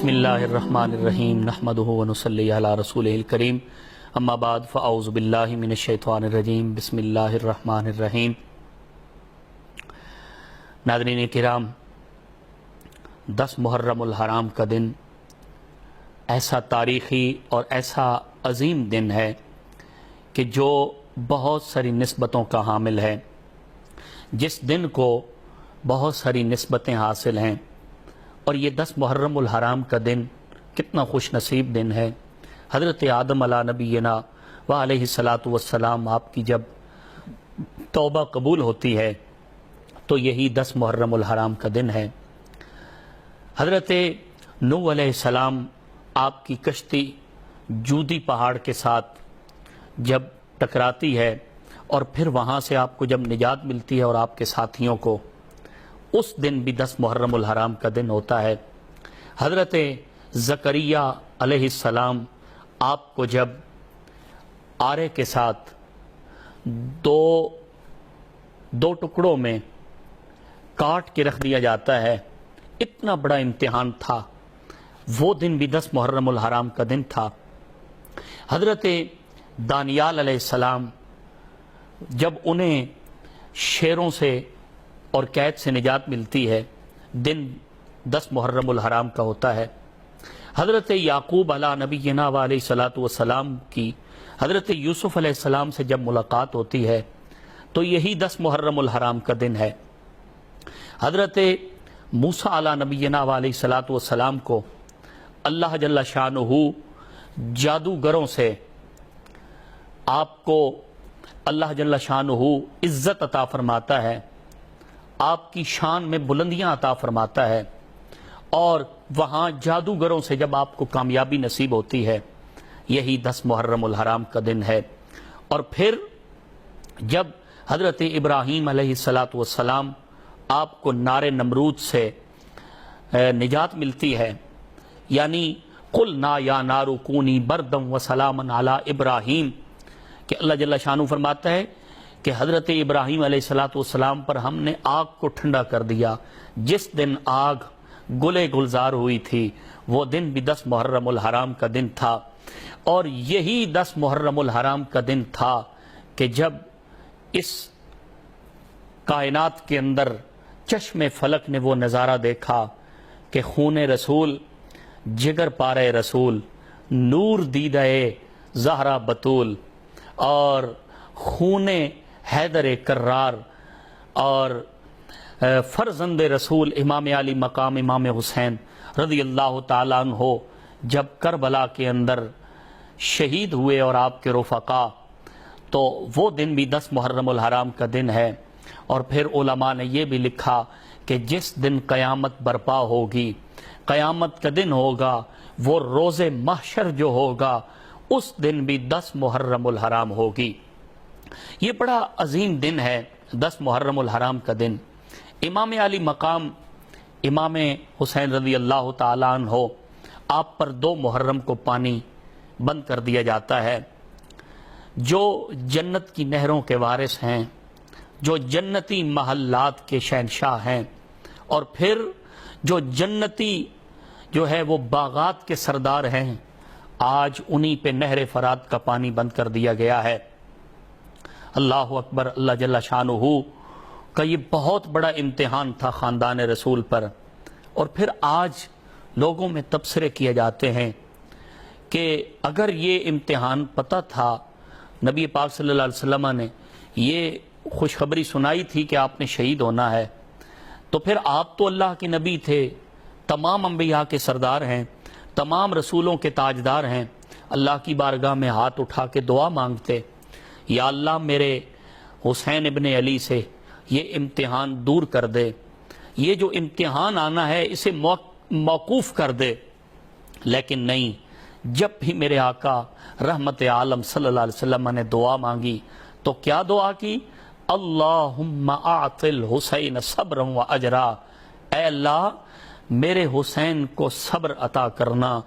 بسم اللہ الرحمن الرحیم نحمدہ ونصلی علی رسولہ الکریم اما بعد فاعوذ باللہ من الشیطان الرجیم بسم اللہ الرحمن الرحیم۔ ناظرین کرام، 10 محرم الحرام کا دن ایسا تاریخی اور ایسا عظیم دن ہے کہ جو بہت ساری نسبتوں کا حامل ہے، جس دن کو بہت ساری نسبتیں حاصل ہیں، اور یہ 10 محرم الحرام کا دن کتنا خوش نصیب دن ہے۔ حضرت آدم علیہ نبینا و علیہ الصلاۃ والسلام آپ کی جب توبہ قبول ہوتی ہے تو یہی 10 محرم الحرام کا دن ہے۔ حضرت نوح علیہ السلام آپ کی کشتی جودی پہاڑ کے ساتھ جب ٹکراتی ہے اور پھر وہاں سے آپ کو جب نجات ملتی ہے اور آپ کے ساتھیوں کو، اس دن بھی 10 محرم الحرام کا دن ہوتا ہے۔ حضرت زکریا علیہ السلام آپ کو جب آرے کے ساتھ دو ٹکڑوں میں کاٹ کے رکھ دیا جاتا ہے، اتنا بڑا امتحان تھا، وہ دن بھی 10 محرم الحرام کا دن تھا۔ حضرت دانیال علیہ السلام جب انہیں شیروں سے اور قید سے نجات ملتی ہے، دن 10 محرم الحرام کا ہوتا ہے۔ حضرت یعقوب علیہ نبینا و علیہ الصلاۃ والسلام کی حضرت یوسف علیہ السلام سے جب ملاقات ہوتی ہے تو یہی 10 محرم الحرام کا دن ہے۔ حضرت موسیٰ علیہ نبینا و علیہ الصلاۃ والسلام کو اللہ جل شانہ جادوگروں سے آپ کو اللہ جل شانہ عزت عطا فرماتا ہے، آپ کی شان میں بلندیاں عطا فرماتا ہے، اور وہاں جادوگروں سے جب آپ کو کامیابی نصیب ہوتی ہے، یہی 10 محرم الحرام کا دن ہے۔ اور پھر جب حضرت ابراہیم علیہ الصلاۃ والسلام آپ کو نار نمرود سے نجات ملتی ہے، یعنی قلنا یا نار کونی بردم وسلاما علی ابراہیم، کہ اللہ جل شانہ فرماتا ہے کہ حضرت ابراہیم علیہ السلام پر ہم نے آگ کو ٹھنڈا کر دیا۔ جس دن آگ گلے گلزار ہوئی تھی وہ دن بھی 10 محرم الحرام کا دن تھا۔ اور یہی 10 محرم الحرام کا دن تھا کہ جب اس کائنات کے اندر چشم فلک نے وہ نظارہ دیکھا کہ خون رسول، جگر پارے رسول، نور دیدہ زہرا بطول، اور خون حیدر کرار اور فرزند رسول امام علی مقام امام حسین رضی اللہ تعالیٰ عنہ جب کربلا کے اندر شہید ہوئے اور آپ کے رفقا، تو وہ دن بھی 10 محرم الحرام کا دن ہے۔ اور پھر علماء نے یہ بھی لکھا کہ جس دن قیامت برپا ہوگی، قیامت کا دن ہوگا، وہ روز محشر جو ہوگا، اس دن بھی 10 محرم الحرام ہوگی۔ یہ بڑا عظیم دن ہے 10 محرم الحرام کا دن۔ امام علی مقام امام حسین رضی اللہ تعالیٰ عنہ، آپ پر 2 محرم کو پانی بند کر دیا جاتا ہے۔ جو جنت کی نہروں کے وارث ہیں، جو جنتی محلات کے شہنشاہ ہیں، اور پھر جو جنتی جو ہے وہ باغات کے سردار ہیں، آج انہی پہ نہر فرات کا پانی بند کر دیا گیا ہے۔ اللہ اکبر، اللہ جل شانہ کا یہ بہت بڑا امتحان تھا خاندان رسول پر۔ اور پھر آج لوگوں میں تبصرے کیے جاتے ہیں کہ اگر یہ امتحان پتہ تھا، نبی پاک صلی اللہ علیہ وسلم نے یہ خوشخبری سنائی تھی کہ آپ نے شہید ہونا ہے، تو پھر آپ تو اللہ کے نبی تھے، تمام انبیاء کے سردار ہیں، تمام رسولوں کے تاجدار ہیں، اللہ کی بارگاہ میں ہاتھ اٹھا کے دعا مانگتے، یا اللہ میرے حسین ابن علی سے یہ امتحان دور کر دے، یہ جو امتحان آنا ہے اسے موقوف کر دے۔ لیکن نہیں، جب بھی میرے آقا رحمت عالم صلی اللہ علیہ وسلم نے دعا مانگی تو کیا دعا کی؟ اللہم اعط الحسین صبرا و اجرا، اے اللہ میرے حسین کو صبر عطا کرنا،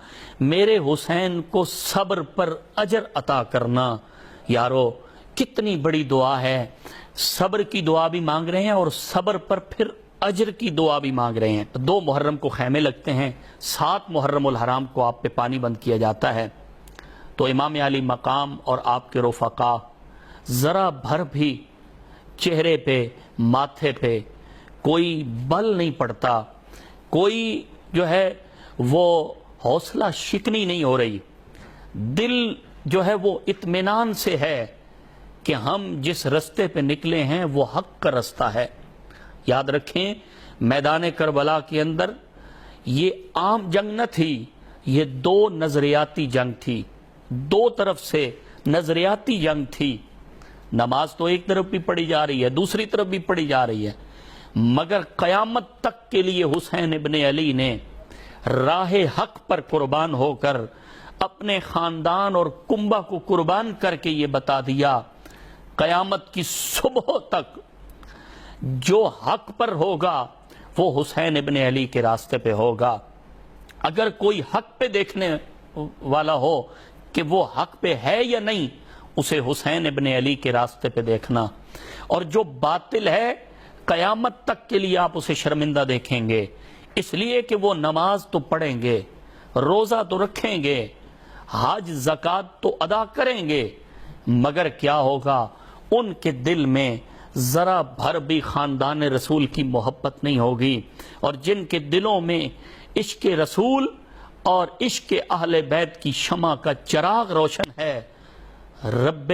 میرے حسین کو صبر پر اجر عطا کرنا۔ یارو کتنی بڑی دعا ہے، صبر کی دعا بھی مانگ رہے ہیں اور صبر پر پھر اجر کی دعا بھی مانگ رہے ہیں۔ 2 محرم کو خیمے لگتے ہیں، 7 محرم الحرام کو آپ پہ پانی بند کیا جاتا ہے۔ تو امام علی مقام اور آپ کے رفقا ذرا بھر بھی چہرے پہ، ماتھے پہ کوئی بل نہیں پڑتا، کوئی جو ہے وہ حوصلہ شکنی نہیں ہو رہی، دل جو ہے وہ اطمینان سے ہے کہ ہم جس رستے پہ نکلے ہیں وہ حق کا رستہ ہے۔ یاد رکھیں، میدان کربلا کے اندر یہ عام جنگ نہ تھی، یہ 2 نظریاتی جنگ تھی، 2 طرف سے نظریاتی جنگ تھی۔ نماز تو ایک طرف بھی پڑھی جا رہی ہے، دوسری طرف بھی پڑھی جا رہی ہے، مگر قیامت تک کے لیے حسین ابن علی نے راہ حق پر قربان ہو کر اپنے خاندان اور کنبہ کو قربان کر کے یہ بتا دیا، قیامت کی صبح تک جو حق پر ہوگا وہ حسین ابن علی کے راستے پہ ہوگا۔ اگر کوئی حق پہ دیکھنے والا ہو کہ وہ حق پہ ہے یا نہیں، اسے حسین ابن علی کے راستے پہ دیکھنا، اور جو باطل ہے قیامت تک کے لیے آپ اسے شرمندہ دیکھیں گے، اس لیے کہ وہ نماز تو پڑھیں گے، روزہ تو رکھیں گے، حج زکوٰۃ تو ادا کریں گے، مگر کیا ہوگا، ان کے دل میں ذرا بھر بھی خاندان رسول کی محبت نہیں ہوگی، اور جن کے دلوں میں عشق رسول اور عشق اہل بیت کی شمع کا چراغ روشن ہے، رب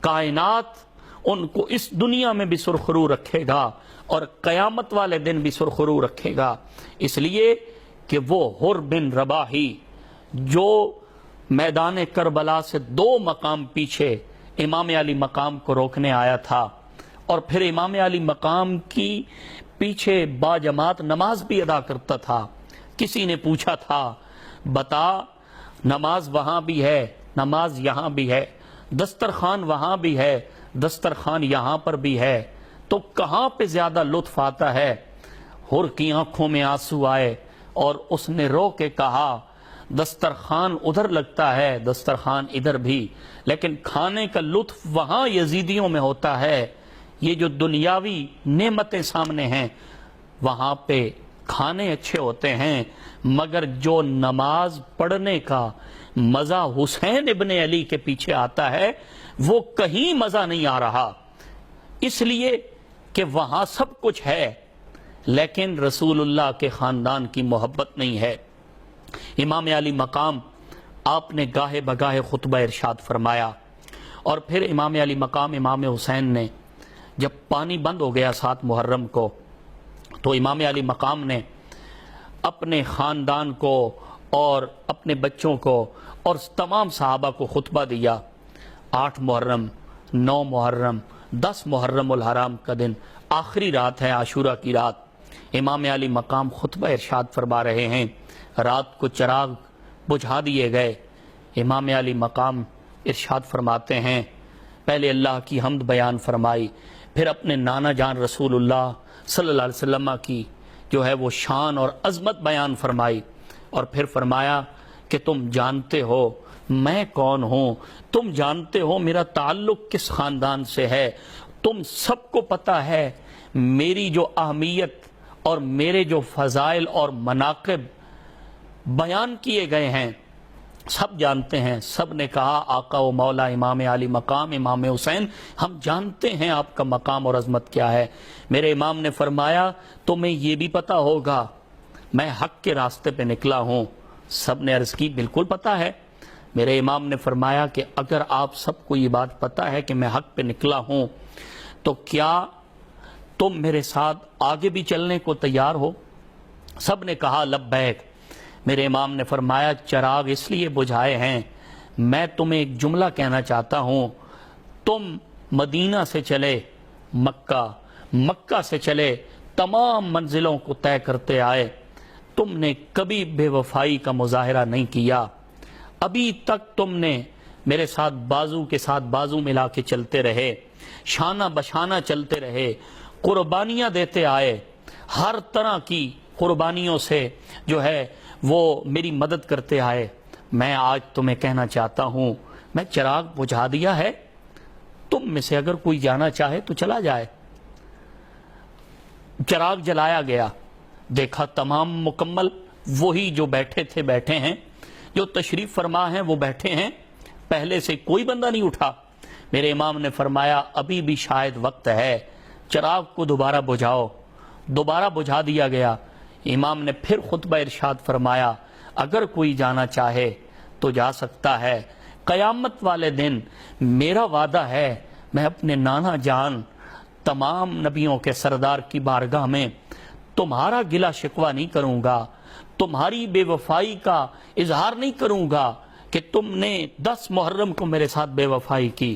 کائنات ان کو اس دنیا میں بھی سرخرو رکھے گا اور قیامت والے دن بھی سرخرو رکھے گا، اس لیے کہ وہ حر بن رباحی جو میدان کربلا سے 2 مقام پیچھے امام علی مقام کو روکنے آیا تھا، اور پھر امام علی مقام کی پیچھے باجماعت نماز بھی ادا کرتا تھا۔ کسی نے پوچھا تھا، بتا نماز وہاں بھی ہے، نماز یہاں بھی ہے، دسترخوان وہاں بھی ہے، دسترخوان یہاں پر بھی ہے، تو کہاں پہ زیادہ لطف آتا ہے؟ حر کی آنکھوں میں آنسو آئے اور اس نے رو کے کہا، دسترخوان ادھر لگتا ہے، دسترخوان ادھر بھی، لیکن کھانے کا لطف وہاں یزیدیوں میں ہوتا ہے۔ یہ جو دنیاوی نعمتیں سامنے ہیں وہاں پہ کھانے اچھے ہوتے ہیں، مگر جو نماز پڑھنے کا مزہ حسین ابن علی کے پیچھے آتا ہے وہ کہیں مزہ نہیں آ رہا، اس لیے کہ وہاں سب کچھ ہے لیکن رسول اللہ کے خاندان کی محبت نہیں ہے۔ امام علی مقام آپ نے گاہے بگاہے خطبہ ارشاد فرمایا، اور پھر امام علی مقام امام حسین نے جب پانی بند ہو گیا 7 محرم کو، تو امام علی مقام نے اپنے خاندان کو اور اپنے بچوں کو اور تمام صحابہ کو خطبہ دیا۔ 8 محرم، 9 محرم، 10 محرم الحرام کا دن، آخری رات ہے، عاشورہ کی رات، امام علی مقام خطبہ ارشاد فرما رہے ہیں، رات کو چراغ بجھا دیے گئے، امام علی مقام ارشاد فرماتے ہیں، پہلے اللہ کی حمد بیان فرمائی، پھر اپنے نانا جان رسول اللہ صلی اللہ علیہ وسلم کی جو ہے وہ شان اور عظمت بیان فرمائی، اور پھر فرمایا کہ تم جانتے ہو میں کون ہوں، تم جانتے ہو میرا تعلق کس خاندان سے ہے، تم سب کو پتہ ہے میری جو اہمیت اور میرے جو فضائل اور مناقب بیان کیے گئے ہیں سب جانتے ہیں۔ سب نے کہا آقا و مولا امام علی مقام امام حسین، ہم جانتے ہیں آپ کا مقام اور عظمت کیا ہے۔ میرے امام نے فرمایا تمہیں یہ بھی پتہ ہوگا میں حق کے راستے پہ نکلا ہوں۔ سب نے عرض کی بالکل پتہ ہے۔ میرے امام نے فرمایا کہ اگر آپ سب کو یہ بات پتہ ہے کہ میں حق پہ نکلا ہوں تو کیا تم میرے ساتھ آگے بھی چلنے کو تیار ہو؟ سب نے کہا لبیک۔ میرے امام نے فرمایا چراغ اس لیے بجھائے ہیں، میں تمہیں ایک جملہ کہنا چاہتا ہوں، تم مدینہ سے چلے مکہ، مکہ سے چلے تمام منزلوں کو طے کرتے آئے، تم نے کبھی بے وفائی کا مظاہرہ نہیں کیا، ابھی تک تم نے میرے ساتھ بازو کے ساتھ بازو ملا کے چلتے رہے، شانہ بشانہ چلتے رہے، قربانیاں دیتے آئے، ہر طرح کی قربانیوں سے جو ہے وہ میری مدد کرتے آئے۔ میں آج تمہیں کہنا چاہتا ہوں میں چراغ بجھا دیا ہے، تم میں سے اگر کوئی جانا چاہے تو چلا جائے۔ چراغ جلایا گیا، دیکھا تمام مکمل، وہی جو بیٹھے تھے بیٹھے ہیں، جو تشریف فرما ہیں وہ بیٹھے ہیں، پہلے سے کوئی بندہ نہیں اٹھا۔ میرے امام نے فرمایا ابھی بھی شاید وقت ہے، چراغ کو دوبارہ بجھاؤ۔ دوبارہ بجھا دیا گیا۔ امام نے پھر خطبہ ارشاد فرمایا اگر کوئی جانا چاہے تو جا سکتا ہے، قیامت والے دن میرا وعدہ ہے میں اپنے نانا جان تمام نبیوں کے سردار کی بارگاہ میں تمہارا گلہ شکوہ نہیں کروں گا، تمہاری بے وفائی کا اظہار نہیں کروں گا کہ تم نے 10 محرم کو میرے ساتھ بے وفائی کی۔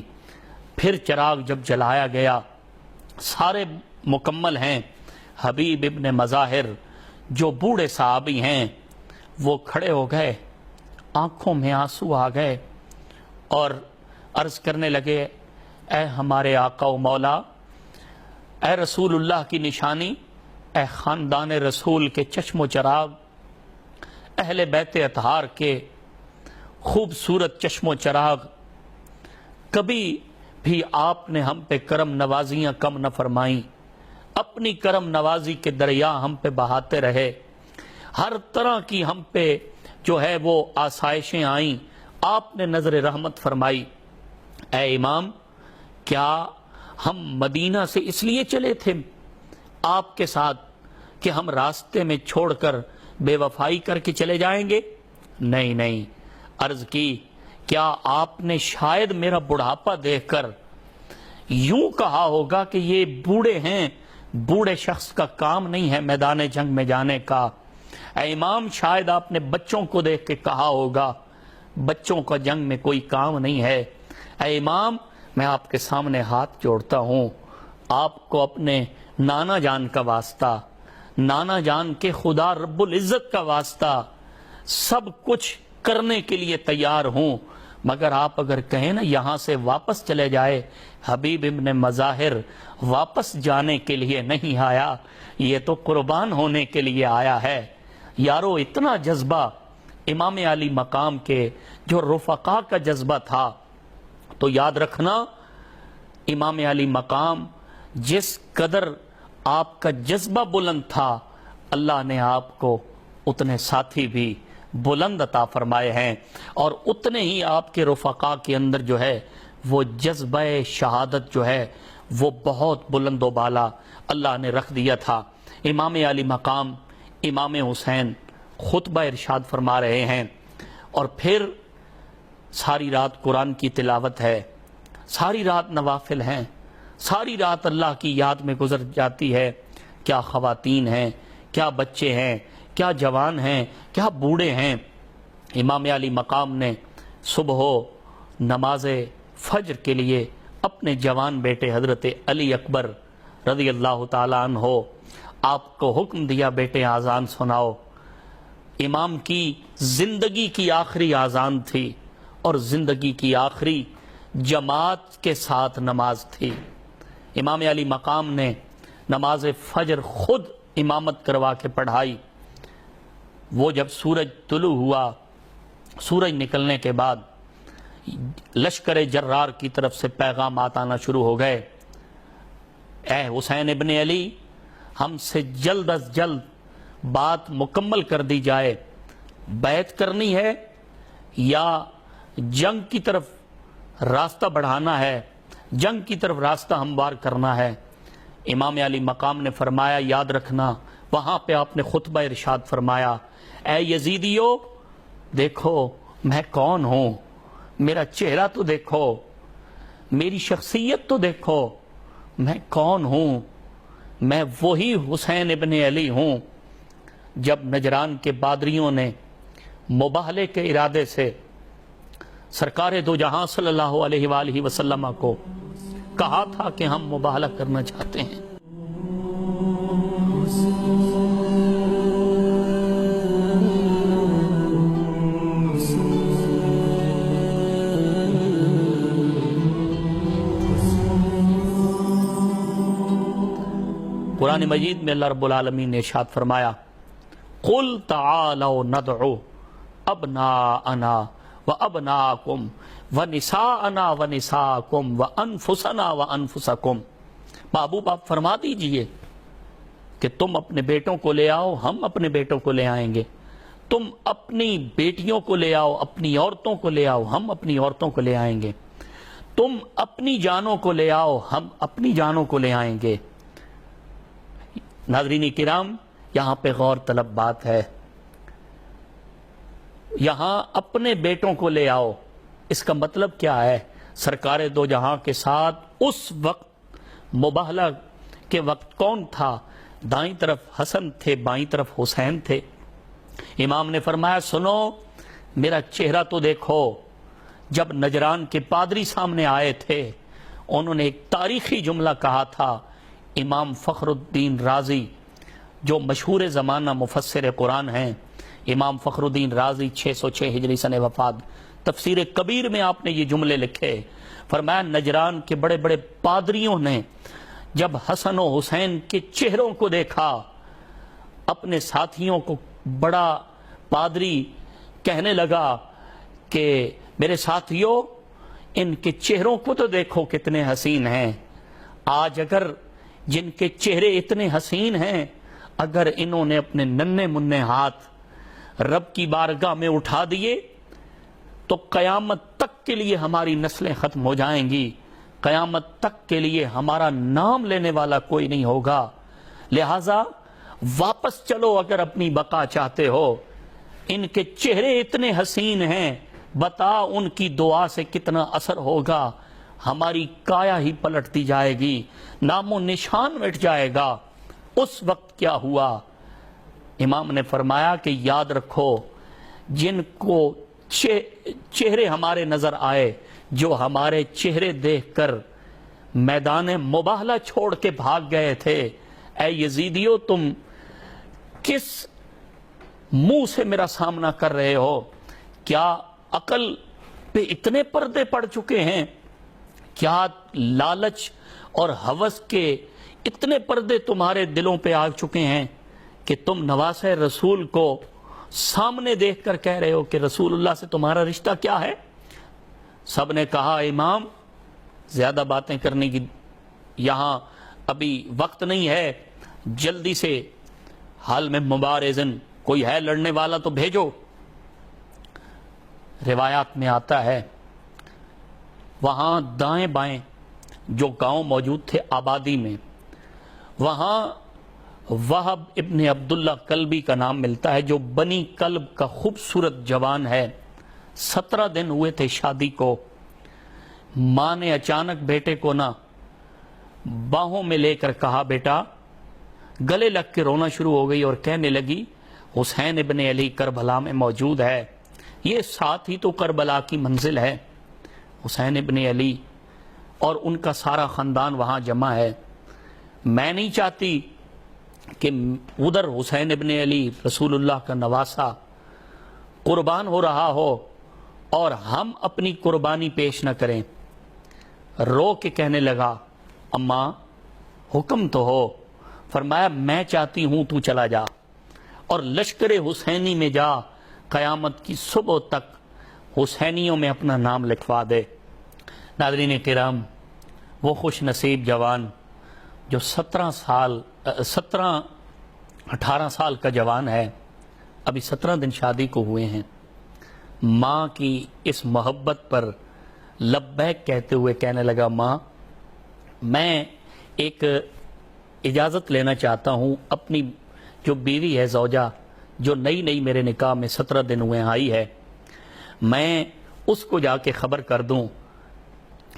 پھر چراغ جب جلایا گیا، سارے مکمل ہیں، حبیب ابن مظاہر جو بوڑھے صحابی ہیں وہ کھڑے ہو گئے، آنکھوں میں آنسو آ گئے اور عرض کرنے لگے اے ہمارے آقا و مولا، اے رسول اللہ کی نشانی، اے خاندان رسول کے چشم و چراغ، اہل بیت اطہار کے خوبصورت چشم و چراغ، کبھی بھی آپ نے ہم پہ کرم نوازیاں کم نہ فرمائیں، اپنی کرم نوازی کے دریا ہم پہ بہاتے رہے، ہر طرح کی ہم پہ جو ہے وہ آسائشیں آئیں، آپ نے نظر رحمت فرمائی۔ اے امام، کیا ہم مدینہ سے اس لیے چلے تھے آپ کے ساتھ کہ ہم راستے میں چھوڑ کر بے وفائی کر کے چلے جائیں گے؟ نہیں نہیں۔ عرض کی کیا آپ نے شاید میرا بڑھاپا دیکھ کر یوں کہا ہوگا کہ یہ بوڑھے ہیں، بوڑھے شخص کا کام نہیں ہے میدان جنگ میں جانے کا؟ اے امام، شاید آپ نے بچوں کو دیکھ کے کہا ہوگا بچوں کا جنگ میں کوئی کام نہیں ہے۔ اے امام، میں آپ کے سامنے ہاتھ جوڑتا ہوں، آپ کو اپنے نانا جان کا واسطہ، نانا جان کے خدا رب العزت کا واسطہ سب کچھ کرنے کے لیے تیار ہوں، مگر آپ اگر کہیں نا یہاں سے واپس چلے جائے، حبیب ابن مظاہر واپس جانے کے لیے نہیں آیا، یہ تو قربان ہونے کے لیے آیا ہے۔ یارو، اتنا جذبہ امام علی مقام کے جو رفقا کا جذبہ تھا، تو یاد رکھنا امام علی مقام جس قدر آپ کا جذبہ بلند تھا، اللہ نے آپ کو اتنے ساتھی بھی بلند عطا فرمائے ہیں، اور اتنے ہی آپ کے رفقا کے اندر جو ہے وہ جذبہ شہادت جو ہے وہ بہت بلند و بالا اللہ نے رکھ دیا تھا۔ امام علی مقام امام حسین خطبہ ارشاد فرما رہے ہیں، اور پھر ساری رات قرآن کی تلاوت ہے، ساری رات نوافل ہیں، ساری رات اللہ کی یاد میں گزر جاتی ہے۔ کیا خواتین ہیں، کیا بچے ہیں، کیا جوان ہیں، کیا بوڑھے ہیں۔ امام علی مقام نے صبح نماز فجر کے لیے اپنے جوان بیٹے حضرت علی اکبر رضی اللہ تعالیٰ عنہ آپ کو حکم دیا، بیٹے آذان سناؤ۔ امام کی زندگی کی آخری آذان تھی، اور زندگی کی آخری جماعت کے ساتھ نماز تھی۔ امام علی مقام نے نماز فجر خود امامت کروا کے پڑھائی۔ وہ جب سورج طلوع ہوا، سورج نکلنے کے بعد لشکر جرار کی طرف سے پیغامات آنا شروع ہو گئے، اے حسین ابن علی، ہم سے جلد از جلد بات مکمل کر دی جائے، بیعت کرنی ہے یا جنگ کی طرف راستہ بڑھانا ہے، جنگ کی طرف راستہ ہموار کرنا ہے۔ امام علی مقام نے فرمایا یاد رکھنا، وہاں پہ آپ نے خطبہ ارشاد فرمایا، اے یزیدیو، دیکھو میں کون ہوں، میرا چہرہ تو دیکھو، میری شخصیت تو دیکھو، میں کون ہوں، میں وہی حسین ابن علی ہوں۔ جب نجران کے بادریوں نے مباہلے کے ارادے سے سرکار دو جہاں صلی اللہ علیہ وآلہ وسلم کو کہا تھا کہ ہم مباہلہ کرنا چاہتے ہیں، قرآن مجید میں اللہ رب العالمین نے ارشاد فرمایا، قُلْ تَعَالَوْا نَدْعُ أَبْنَاءَنَا وَأَبْنَاءَكُمْ وَنِسَاءَنَا وَنِسَاءَكُمْ وَأَنفُسَنَا وَأَنفُسَكُمْ۔ محبوب آپ فرما دیجئے کہ تم اپنے بیٹوں کو لے آؤ، ہم اپنے بیٹوں کو لے آئیں گے، تم اپنی بیٹیوں کو لے آؤ، اپنی عورتوں کو لے آؤ، ہم اپنی عورتوں کو لے آئیں گے، تم اپنی جانوں کو لے آؤ، ہم اپنی جانوں کو لے آئیں گے۔ ناظرین کرام، یہاں پہ غور طلب بات ہے، یہاں اپنے بیٹوں کو لے آؤ، اس کا مطلب کیا ہے؟ سرکار دو جہاں کے ساتھ اس وقت مباہلہ کے وقت کون تھا؟ دائیں طرف حسن تھے، بائیں طرف حسین تھے۔ امام نے فرمایا سنو میرا چہرہ تو دیکھو۔ جب نجران کے پادری سامنے آئے تھے، انہوں نے ایک تاریخی جملہ کہا تھا۔ امام فخر الدین رازی جو مشہور زمانہ مفسر قرآن ہیں، امام فخر الدین رازی 606 ہجری سن وفات، تفسیر کبیر میں آپ نے یہ جملے لکھے۔ فرمایا نجران کے بڑے بڑے پادریوں نے جب حسن و حسین کے چہروں کو دیکھا، اپنے ساتھیوں کو بڑا پادری کہنے لگا کہ میرے ساتھیوں ان کے چہروں کو تو دیکھو کتنے حسین ہیں۔ آج اگر جن کے چہرے اتنے حسین ہیں، اگر انہوں نے اپنے ننھے منھے ہاتھ رب کی بارگاہ میں اٹھا دیے تو قیامت تک کے لیے ہماری نسلیں ختم ہو جائیں گی، قیامت تک کے لیے ہمارا نام لینے والا کوئی نہیں ہوگا۔ لہٰذا واپس چلو اگر اپنی بقا چاہتے ہو۔ ان کے چہرے اتنے حسین ہیں، بتا ان کی دعا سے کتنا اثر ہوگا، ہماری کایا ہی پلٹتی جائے گی، نام و نشان مٹ جائے گا۔ اس وقت کیا ہوا؟ امام نے فرمایا کہ یاد رکھو جن کو چہرے ہمارے نظر آئے، جو ہمارے چہرے دیکھ کر میدان مباہلہ چھوڑ کے بھاگ گئے تھے، اے یزیدیو تم کس منہ سے میرا سامنا کر رہے ہو؟ کیا عقل پہ اتنے پردے پڑ چکے ہیں؟ کیا لالچ اور ہوس کے اتنے پردے تمہارے دلوں پہ آ چکے ہیں کہ تم نواسہ رسول کو سامنے دیکھ کر کہہ رہے ہو کہ رسول اللہ سے تمہارا رشتہ کیا ہے؟ سب نے کہا امام زیادہ باتیں کرنے کی یہاں ابھی وقت نہیں ہے، جلدی سے حال میں مبارزن کوئی ہے لڑنے والا تو بھیجو۔ روایات میں آتا ہے وہاں دائیں بائیں جو گاؤں موجود تھے آبادی میں، وہاں وہب ابن عبداللہ کلبی کا نام ملتا ہے، جو بنی کلب کا خوبصورت جوان ہے۔ 17 دن ہوئے تھے شادی کو، ماں نے اچانک بیٹے کو نہ باہوں میں لے کر کہا بیٹا، گلے لگ کے رونا شروع ہو گئی اور کہنے لگی حسین ابن علی کربلا میں موجود ہے، یہ ساتھ ہی تو کربلا کی منزل ہے، حسین ابن علی اور ان کا سارا خاندان وہاں جمع ہے، میں نہیں چاہتی کہ ادھر حسین ابن علی رسول اللہ کا نواسہ قربان ہو رہا ہو اور ہم اپنی قربانی پیش نہ کریں۔ رو کے کہنے لگا اماں حکم تو ہو۔ فرمایا میں چاہتی ہوں تو چلا جا اور لشکر حسینی میں جا، قیامت کی صبح تک حسینیوں میں اپنا نام لکھوا دے۔ ناظرین کرام، وہ خوش نصیب جوان جو 18 سال کا جوان ہے، ابھی 17 دن شادی کو ہوئے ہیں، ماں کی اس محبت پر لبیک کہتے ہوئے کہنے لگا ماں میں ایک اجازت لینا چاہتا ہوں، اپنی جو بیوی ہے زوجہ جو نئی میرے نکاح میں 17 دن ہوئے آئی ہے، میں اس کو جا کے خبر کر دوں۔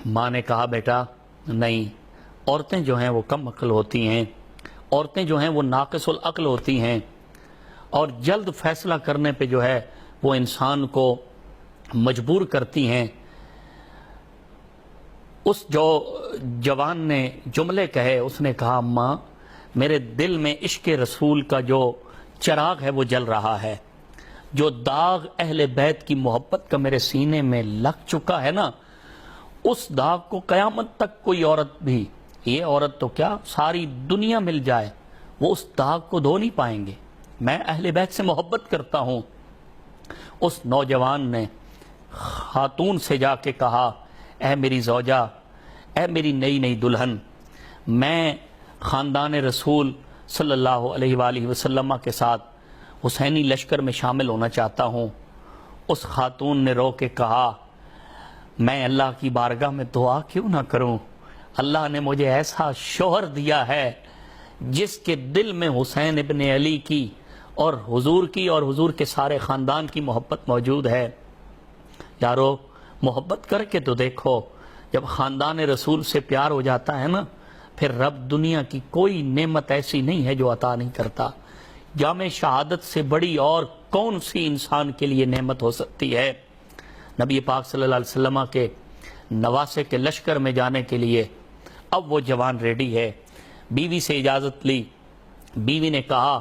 ماں نے کہا بیٹا نہیں، عورتیں جو ہیں وہ کم عقل ہوتی ہیں، عورتیں جو ہیں وہ ناقص العقل ہوتی ہیں، اور جلد فیصلہ کرنے پہ جو ہے وہ انسان کو مجبور کرتی ہیں۔ اس جو جوان نے جملے کہے، اس نے کہا ماں میرے دل میں عشق رسول کا جو چراغ ہے وہ جل رہا ہے، جو داغ اہل بیت کی محبت کا میرے سینے میں لگ چکا ہے نا، اس داغ کو قیامت تک کوئی عورت بھی، یہ عورت تو کیا ساری دنیا مل جائے، وہ اس داغ کو دھو نہیں پائیں گے۔ میں اہل بیت سے محبت کرتا ہوں۔ اس نوجوان نے خاتون سے جا کے کہا اے میری زوجہ، اے میری نئی دلہن، میں خاندان رسول صلی اللہ علیہ وآلہ وسلم کے ساتھ حسینی لشکر میں شامل ہونا چاہتا ہوں۔ اس خاتون نے رو کے کہا میں اللہ کی بارگاہ میں دعا کیوں نہ کروں، اللہ نے مجھے ایسا شوہر دیا ہے جس کے دل میں حسین ابن علی کی اور حضور کے سارے خاندان کی محبت موجود ہے۔ یارو محبت کر کے تو دیکھو، جب خاندان رسول سے پیار ہو جاتا ہے نا، پھر رب دنیا کی کوئی نعمت ایسی نہیں ہے جو عطا نہیں کرتا۔ جامع شہادت سے بڑی اور کون سی انسان کے لیے نعمت ہو سکتی ہے؟ نبی پاک صلی اللہ علیہ وسلم کے نواسے کے لشکر میں جانے کے لیے اب وہ جوان ریڈی ہے۔ بیوی سے اجازت لی، بیوی نے کہا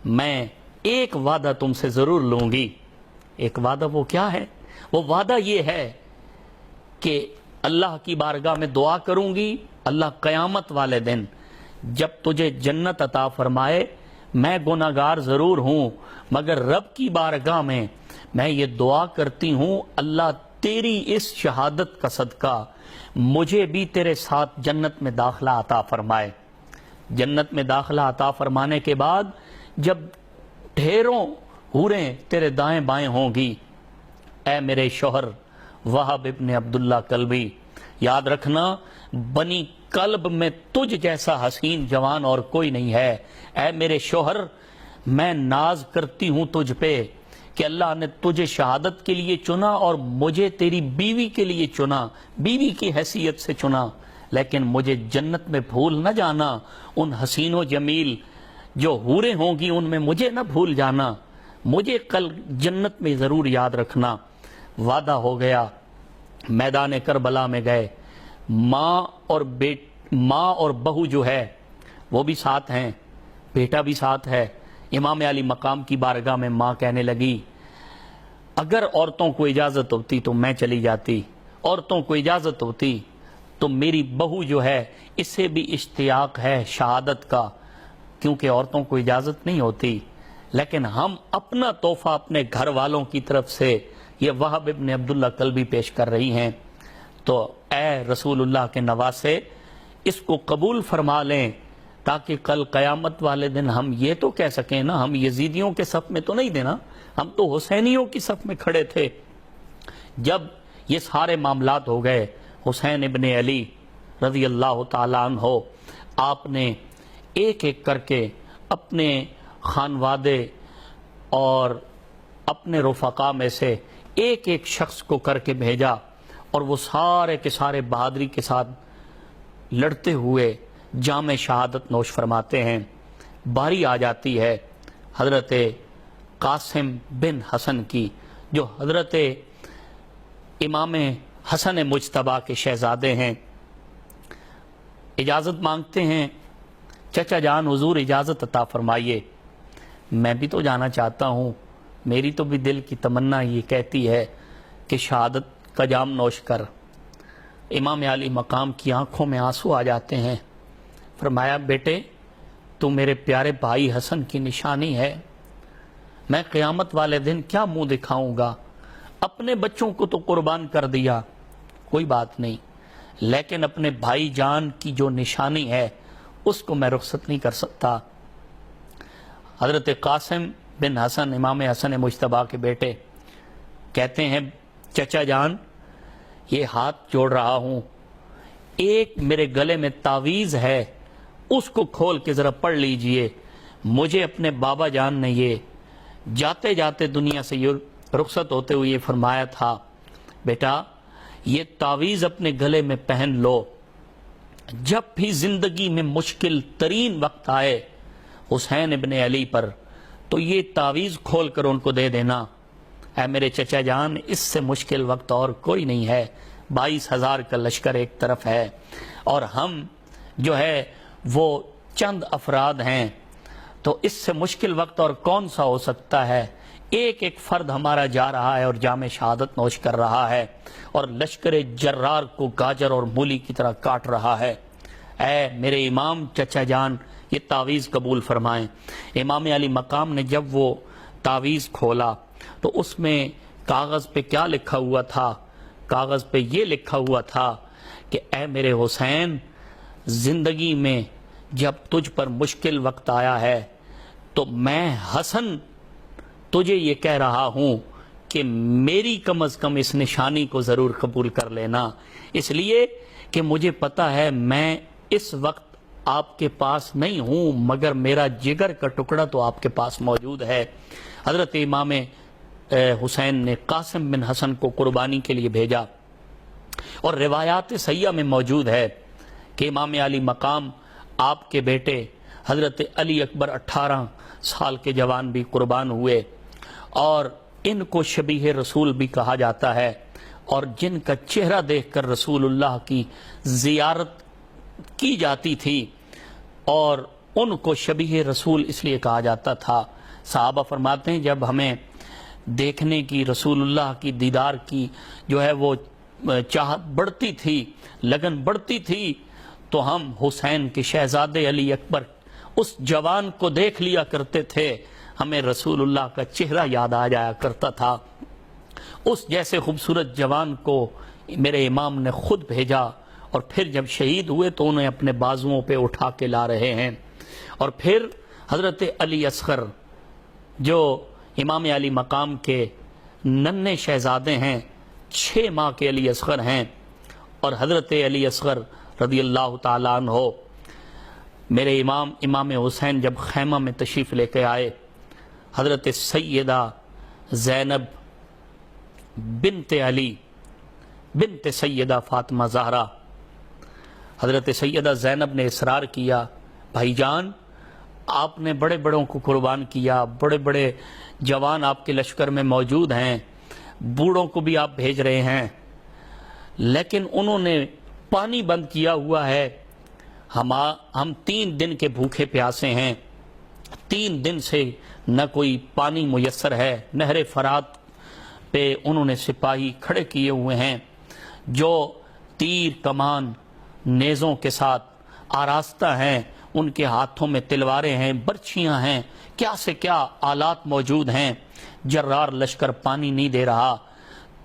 میں ایک وعدہ تم سے ضرور لوں گی۔ ایک وعدہ وہ کیا ہے؟ وہ وعدہ یہ ہے کہ اللہ کی بارگاہ میں دعا کروں گی، اللہ قیامت والے دن جب تجھے جنت عطا فرمائے، میں گناہگار ضرور ہوں مگر رب کی بارگاہ میں میں یہ دعا کرتی ہوں اللہ تیری اس شہادت کا صدقہ مجھے بھی تیرے ساتھ جنت میں داخلہ عطا فرمائے۔ جنت میں داخلہ عطا فرمانے کے بعد جب ڈھیروں حوریں تیرے دائیں بائیں ہوں گی، اے میرے شوہر وہب ابن عبداللہ کلبی، یاد رکھنا بنی کلب میں تجھ جیسا حسین جوان اور کوئی نہیں ہے۔ اے میرے شوہر میں ناز کرتی ہوں تجھ پہ کہ اللہ نے تجھے شہادت کے لیے چنا اور مجھے تیری بیوی کے لیے چنا، بیوی کی حیثیت سے چنا، لیکن مجھے جنت میں بھول نہ جانا، ان حسین و جمیل جو حوریں ہوں گی ان میں مجھے نہ بھول جانا، مجھے کل جنت میں ضرور یاد رکھنا۔ وعدہ ہو گیا، میدان کربلا میں گئے، ماں اور بہو جو ہے وہ بھی ساتھ ہیں، بیٹا بھی ساتھ ہے۔ امام علی مقام کی بارگاہ میں ماں کہنے لگی اگر عورتوں کو اجازت ہوتی تو میں چلی جاتی، عورتوں کو اجازت ہوتی تو میری بہو جو ہے اسے بھی اشتیاق ہے شہادت کا، کیونکہ عورتوں کو اجازت نہیں ہوتی، لیکن ہم اپنا تحفہ اپنے گھر والوں کی طرف سے یہ وہب ابن عبداللہ کلبی پیش کر رہی ہیں، تو اے رسول اللہ کے نواسے اس کو قبول فرما لیں تاکہ کل قیامت والے دن ہم یہ تو کہہ سکیں نا ہم یزیدیوں کے صف میں تو نہیں دینا، ہم تو حسینیوں کی صف میں کھڑے تھے۔ جب یہ سارے معاملات ہو گئے، حسین ابن علی رضی اللہ تعالیٰ عنہ آپ نے ایک ایک کر کے اپنے خانوادے اور اپنے رفقا میں سے ایک ایک شخص کو کر کے بھیجا، اور وہ سارے کے سارے بہادری کے ساتھ لڑتے ہوئے جامع شہادت نوش فرماتے ہیں۔ باری آ جاتی ہے حضرت قاسم بن حسن کی، جو حضرت امام حسن مجتبیٰ کے شہزادے ہیں۔ اجازت مانگتے ہیں، چچا جان حضور اجازت عطا فرمائیے، میں بھی تو جانا چاہتا ہوں، میری تو بھی دل کی تمنا یہ کہتی ہے کہ شہادت کا جام نوش کر۔ امام علی مقام کی آنکھوں میں آنسو آ جاتے ہیں۔ فرمایا بیٹے تو میرے پیارے بھائی حسن کی نشانی ہے، میں قیامت والے دن کیا منہ دکھاؤں گا؟ اپنے بچوں کو تو قربان کر دیا، کوئی بات نہیں، لیکن اپنے بھائی جان کی جو نشانی ہے اس کو میں رخصت نہیں کر سکتا۔ حضرت قاسم بن حسن امام حسن مجتبیٰ کے بیٹے کہتے ہیں چچا جان یہ ہاتھ جوڑ رہا ہوں، ایک میرے گلے میں تعویذ ہے اس کو کھول کے ذرا پڑھ لیجئے، مجھے اپنے بابا جان نے یہ جاتے جاتے دنیا سے یہ رخصت ہوتے ہوئے یہ فرمایا تھا بیٹا یہ تعویذ اپنے گلے میں پہن لو، جب بھی زندگی میں مشکل ترین وقت آئے حسین ابن علی پر تو یہ تعویذ کھول کر ان کو دے دینا۔ اے میرے چچا جان اس سے مشکل وقت اور کوئی نہیں ہے، 22,000 کا لشکر ایک طرف ہے اور ہم جو ہے وہ چند افراد ہیں، تو اس سے مشکل وقت اور کون سا ہو سکتا ہے؟ ایک ایک فرد ہمارا جا رہا ہے اور جامع شہادت نوش کر رہا ہے اور لشکر جرار کو گاجر اور مولی کی طرح کاٹ رہا ہے۔ اے میرے امام چچا جان یہ تعویذ قبول فرمائیں۔ امام علی مقام نے جب وہ تعویذ کھولا تو اس میں کاغذ پہ کیا لکھا ہوا تھا؟ کاغذ پہ یہ لکھا ہوا تھا کہ اے میرے حسین زندگی میں جب تجھ پر مشکل وقت آیا ہے تو میں حسن تجھے یہ کہہ رہا ہوں کہ میری کم از کم اس نشانی کو ضرور قبول کر لینا، اس لیے کہ مجھے پتا ہے میں اس وقت آپ کے پاس نہیں ہوں، مگر میرا جگر کا ٹکڑا تو آپ کے پاس موجود ہے۔ حضرت امام حسین نے قاسم بن حسن کو قربانی کے لیے بھیجا، اور روایات سیاح میں موجود ہے کہ امام علی مقام آپ کے بیٹے حضرت علی اکبر 18 سال کے جوان بھی قربان ہوئے، اور ان کو شبیہ رسول بھی کہا جاتا ہے، اور جن کا چہرہ دیکھ کر رسول اللہ کی زیارت کی جاتی تھی، اور ان کو شبیہ رسول اس لیے کہا جاتا تھا۔ صحابہ فرماتے ہیں جب ہمیں دیکھنے کی، رسول اللہ کی دیدار کی جو ہے وہ چاہت بڑھتی تھی، لگن بڑھتی تھی، تو ہم حسین کے شہزادے علی اکبر اس جوان کو دیکھ لیا کرتے تھے، ہمیں رسول اللہ کا چہرہ یاد آ جایا کرتا تھا۔ اس جیسے خوبصورت جوان کو میرے امام نے خود بھیجا، اور پھر جب شہید ہوئے تو انہیں اپنے بازوؤں پہ اٹھا کے لا رہے ہیں۔ اور پھر حضرت علی اصغر جو امام علی مقام کے ننھے شہزادے ہیں، 6 ماہ کے علی اصغر ہیں، اور حضرت علی اصغر رضی اللہ تعالیٰ عنہ میرے امام حسین جب خیمہ میں تشریف لے کے آئے، حضرت سیدہ زینب بنت علی بنت سیدہ فاطمہ زہرا، حضرت سیدہ زینب نے اصرار کیا، بھائی جان آپ نے بڑے بڑوں کو قربان کیا، بڑے بڑے جوان آپ کے لشکر میں موجود ہیں، بوڑھوں کو بھی آپ بھیج رہے ہیں، لیکن انہوں نے پانی بند کیا ہوا ہے، ہم 3 دن کے بھوکے پیاسے ہیں، 3 دن سے نہ کوئی پانی میسر ہے۔ نہر فرات پہ انہوں نے سپاہی کھڑے کیے ہوئے ہیں جو تیر کمان نیزوں کے ساتھ آراستہ ہیں، ان کے ہاتھوں میں تلواریں ہیں، برچھیاں ہیں، کیا سے کیا آلات موجود ہیں، جرار لشکر پانی نہیں دے رہا۔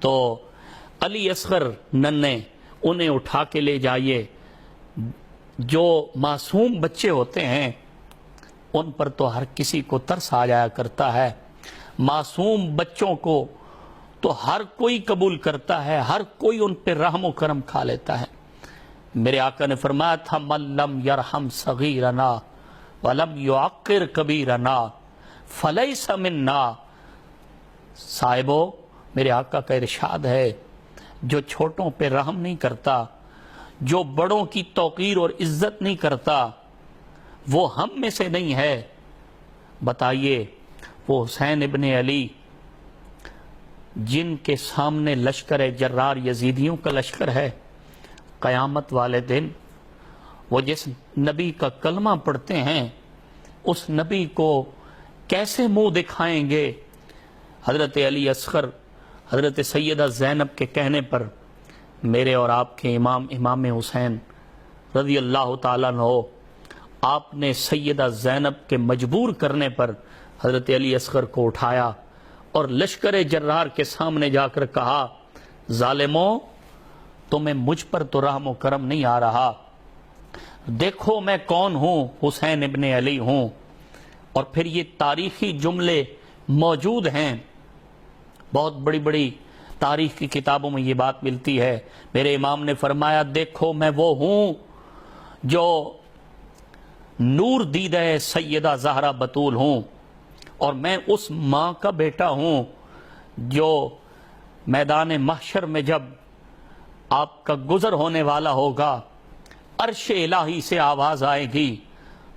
تو علی اصغر ننھے انہیں اٹھا کے لے جائیے۔ جو معصوم بچے ہوتے ہیں ان پر تو ہر کسی کو ترس آ جایا کرتا ہے، معصوم بچوں کو تو ہر کوئی قبول کرتا ہے، ہر کوئی ان پہ رحم و کرم کھا لیتا ہے۔ میرے آقا نے فرمایا تھا من لم یرحم صغیرنا ولم یعقر کبیرنا فلیس منا۔ صاحبو، میرے آقا کا ارشاد ہے جو چھوٹوں پہ رحم نہیں کرتا، جو بڑوں کی توقیر اور عزت نہیں کرتا، وہ ہم میں سے نہیں ہے۔ بتائیے وہ حسین ابن علی جن کے سامنے لشکر جرار یزیدیوں کا لشکر ہے، قیامت والے دن وہ جس نبی کا کلمہ پڑھتے ہیں اس نبی کو کیسے منہ دکھائیں گے؟ حضرت علی اصغر حضرت سیدہ زینب کے کہنے پر میرے اور آپ کے امام حسین رضی اللہ تعالیٰ عنہ، آپ نے سیدہ زینب کے مجبور کرنے پر حضرت علی اصغر کو اٹھایا اور لشکر جرار کے سامنے جا کر کہا، ظالموں تمہیں مجھ پر تو رحم و کرم نہیں آ رہا، دیکھو میں کون ہوں، حسین ابن علی ہوں۔ اور پھر یہ تاریخی جملے موجود ہیں، بہت بڑی بڑی تاریخ کی کتابوں میں یہ بات ملتی ہے۔ میرے امام نے فرمایا دیکھو میں وہ ہوں جو نور دیدہ سیدہ زہرا بطول ہوں، اور میں اس ماں کا بیٹا ہوں جو میدان محشر میں جب آپ کا گزر ہونے والا ہوگا، عرش الہی سے آواز آئے گی،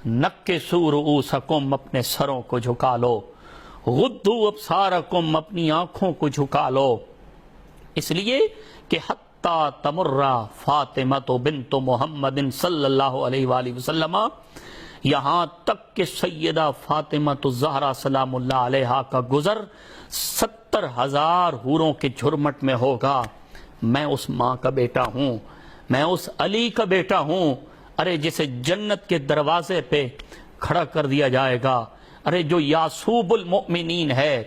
نکسوا رؤوسکم، اپنے سروں کو جھکا لو، غضوا ابصارکم، اپنی آنکھوں کو جھکا لو، اس لیے کہ حتی تمر فاطمہ بنت محمد صلی اللہ علیہ وآلہ وسلم، یہاں تک کہ سیدہ فاطمہ الزہرا سلام اللہ علیہا کا گزر 70,000 حوروں کے جھرمٹ میں ہوگا۔ میں اس ماں کا بیٹا ہوں، میں اس علی کا بیٹا ہوں، ارے جسے جنت کے دروازے پہ کھڑا کر دیا جائے گا، ارے جو یاسوب المؤمنین ہے،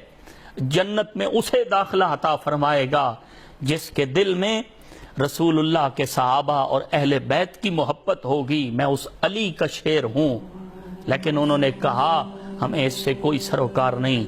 جنت میں اسے داخلہ عطا فرمائے گا جس کے دل میں رسول اللہ کے صحابہ اور اہل بیت کی محبت ہوگی، میں اس علی کا شیر ہوں، لیکن انہوں نے کہا ہمیں اس سے کوئی سروکار نہیں۔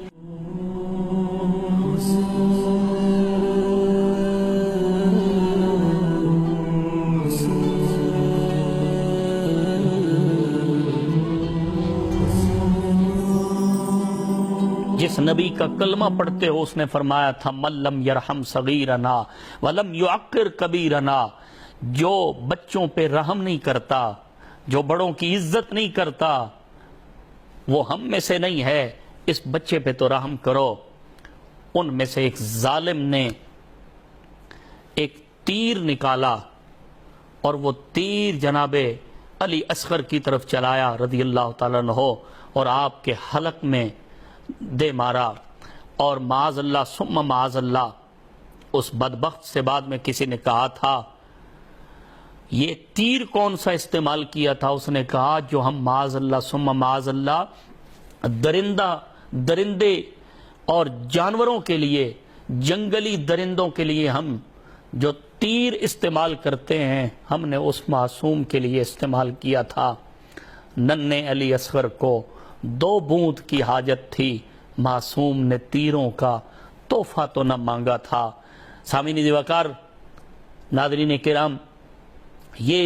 جس نبی کا کلمہ پڑھتے ہو اس نے فرمایا تھا من لم یرحم صغیرنا ولم یعقر کبیرنا، جو بچوں پہ رحم نہیں کرتا، جو بڑوں کی عزت نہیں کرتا، وہ ہم میں سے نہیں ہے، اس بچے پہ تو رحم کرو۔ ان میں سے ایک ظالم نے ایک تیر نکالا اور وہ تیر جناب علی اصغر کی طرف چلایا رضی اللہ تعالیٰ عنہ، اور آپ کے حلق میں دے مارا، اور معاذ اللہ ثم معاذ اللہ اس بدبخت سے بعد میں کسی نے کہا تھا یہ تیر کون سا استعمال کیا تھا؟ اس نے کہا جو ہم معاذ اللہ ثم معاذ اللہ درندے اور جانوروں کے لیے، جنگلی درندوں کے لیے ہم جو تیر استعمال کرتے ہیں، ہم نے اس معصوم کے لیے استعمال کیا تھا۔ ننھے علی اصغر کو 2 بوند کی حاجت تھی، معصوم نے تیروں کا تحفہ تو نہ مانگا تھا۔ سامعین وقار، ناظرین کرام، یہ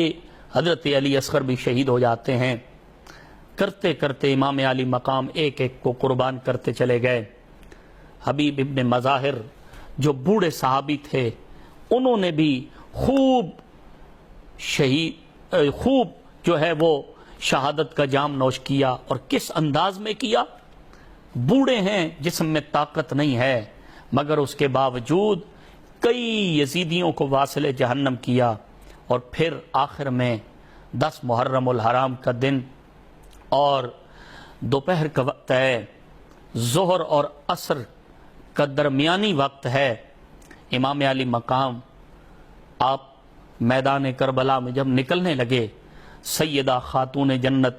حضرت علی اصغر بھی شہید ہو جاتے ہیں۔ کرتے کرتے امام علی مقام ایک ایک کو قربان کرتے چلے گئے۔ حبیب ابن مظاہر جو بوڑھے صحابی تھے، انہوں نے بھی خوب جو ہے وہ شہادت کا جام نوش کیا، اور کس انداز میں کیا؟ بوڑھے ہیں، جسم میں طاقت نہیں ہے، مگر اس کے باوجود کئی یزیدیوں کو واصل جہنم کیا، اور پھر آخر میں 10 محرم الحرام کا دن اور دوپہر کا وقت ہے، ظہر اور عصر کا درمیانی وقت ہے۔ امام علی مقام آپ میدان کربلا میں جب نکلنے لگے، سیدہ خاتون جنت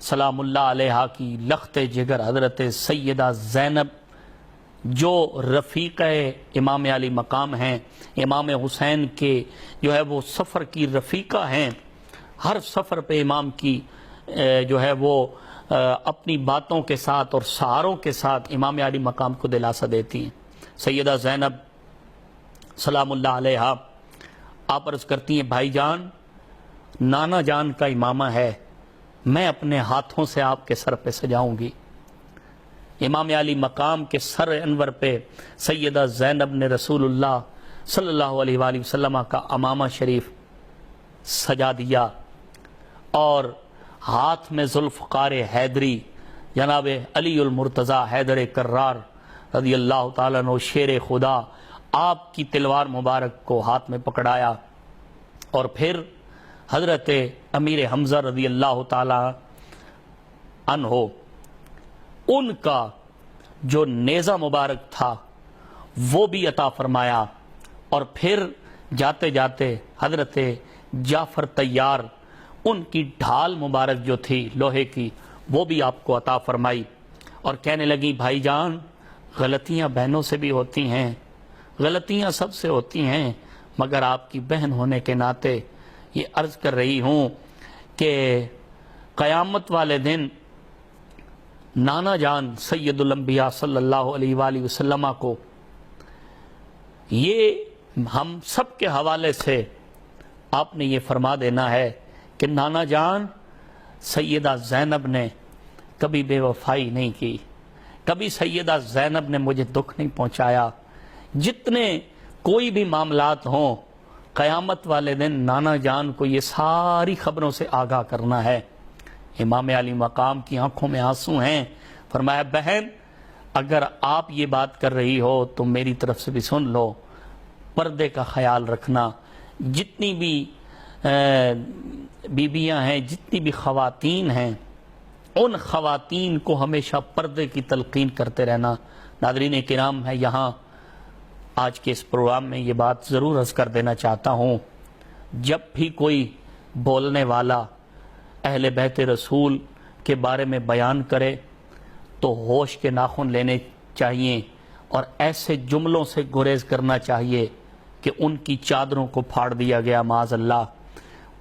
سلام اللہ علیہا کی لخت جگر حضرت سیدہ زینب، جو رفیقہ امام علی مقام ہیں، امام حسین کے جو ہے وہ سفر کی رفیقہ ہیں، ہر سفر پہ امام کی جو ہے وہ اپنی باتوں کے ساتھ اور سہاروں کے ساتھ امام علی مقام کو دلاسا دیتی ہیں۔ سیدہ زینب سلام اللہ علیہا آپ عرض کرتی ہیں بھائی جان، نانا جان کا امامہ ہے، میں اپنے ہاتھوں سے آپ کے سر پہ سجاؤں گی۔ امام علی مقام کے سر انور پہ سیدہ زینب نے رسول اللہ صلی اللہ علیہ وآلہ وسلم کا امامہ شریف سجا دیا، اور ہاتھ میں ذوالفقار حیدری جناب علی المرتضیٰ حیدر کرار رضی اللہ تعالیٰ عنہ شیر خدا، آپ کی تلوار مبارک کو ہاتھ میں پکڑایا، اور پھر حضرت امیر حمزہ رضی اللہ تعالی عنہ ان کا جو نیزہ مبارک تھا وہ بھی عطا فرمایا، اور پھر جاتے جاتے حضرت جعفر طیار ان کی ڈھال مبارک جو تھی لوہے کی وہ بھی آپ کو عطا فرمائی، اور کہنے لگی بھائی جان غلطیاں بہنوں سے بھی ہوتی ہیں، غلطیاں سب سے ہوتی ہیں، مگر آپ کی بہن ہونے کے ناطے یہ عرض کر رہی ہوں کہ قیامت والے دن نانا جان سید الانبیاء صلی اللہ علیہ وآلہ وسلم کو یہ ہم سب کے حوالے سے آپ نے یہ فرما دینا ہے کہ نانا جان سیدہ زینب نے کبھی بے وفائی نہیں کی، کبھی سیدہ زینب نے مجھے دکھ نہیں پہنچایا۔ جتنے کوئی بھی معاملات ہوں، قیامت والے دن نانا جان کو یہ ساری خبروں سے آگاہ کرنا ہے۔ امام علی مقام کی آنکھوں میں آنسو ہیں، فرمایا بہن اگر آپ یہ بات کر رہی ہو تو میری طرف سے بھی سن لو، پردے کا خیال رکھنا، جتنی بھی بیویاں ہیں، جتنی بھی خواتین ہیں، ان خواتین کو ہمیشہ پردے کی تلقین کرتے رہنا۔ ناظرین کرام، ہے یہاں آج کے اس پروگرام میں یہ بات ضرور عرض کر دینا چاہتا ہوں، جب بھی کوئی بولنے والا اہل بیت رسول کے بارے میں بیان کرے تو ہوش کے ناخن لینے چاہیے، اور ایسے جملوں سے گریز کرنا چاہیے کہ ان کی چادروں کو پھاڑ دیا گیا معاذ اللہ،